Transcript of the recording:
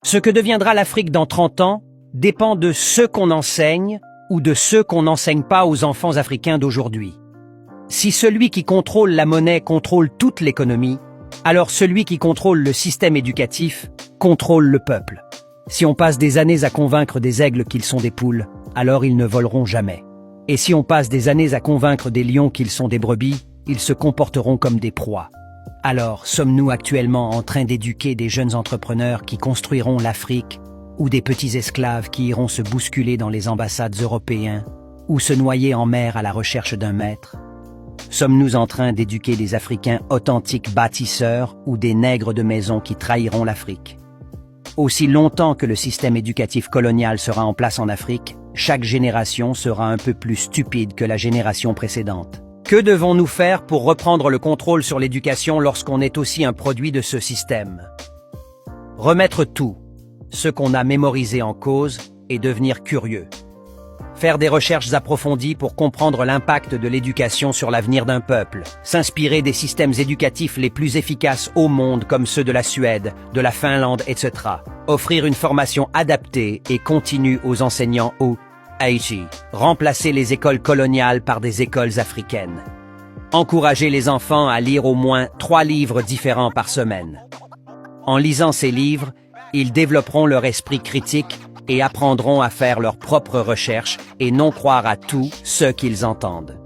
Ce que deviendra l'Afrique dans 30 ans dépend de ce qu'on enseigne ou de ce qu'on n'enseigne pas aux enfants africains d'aujourd'hui. Si celui qui contrôle la monnaie contrôle toute l'économie, alors celui qui contrôle le système éducatif contrôle le peuple. Si on passe des années à convaincre des aigles qu'ils sont des poules, alors ils ne voleront jamais. Et si on passe des années à convaincre des lions qu'ils sont des brebis, ils se comporteront comme des proies. Alors, sommes-nous actuellement en train d'éduquer des jeunes entrepreneurs qui construiront l'Afrique, ou des petits esclaves qui iront se bousculer dans les ambassades européennes, ou se noyer en mer à la recherche d'un maître? Sommes-nous en train d'éduquer des Africains authentiques bâtisseurs ou des nègres de maison qui trahiront l'Afrique? Aussi longtemps que le système éducatif colonial sera en place en Afrique, chaque génération sera un peu plus stupide que la génération précédente. Que devons-nous faire pour reprendre le contrôle sur l'éducation lorsqu'on est aussi un produit de ce système? Remettre tout, ce qu'on a mémorisé en cause, et devenir curieux. Faire des recherches approfondies pour comprendre l'impact de l'éducation sur l'avenir d'un peuple. S'inspirer des systèmes éducatifs les plus efficaces au monde comme ceux de la Suède, de la Finlande, etc. Offrir une formation adaptée et continue aux enseignants au Haïti. Remplacer les écoles coloniales par des écoles africaines. Encourager les enfants à lire au moins 3 livres différents par semaine. En lisant ces livres, ils développeront leur esprit critique et apprendront à faire leurs propres recherches et non croire à tout ce qu'ils entendent.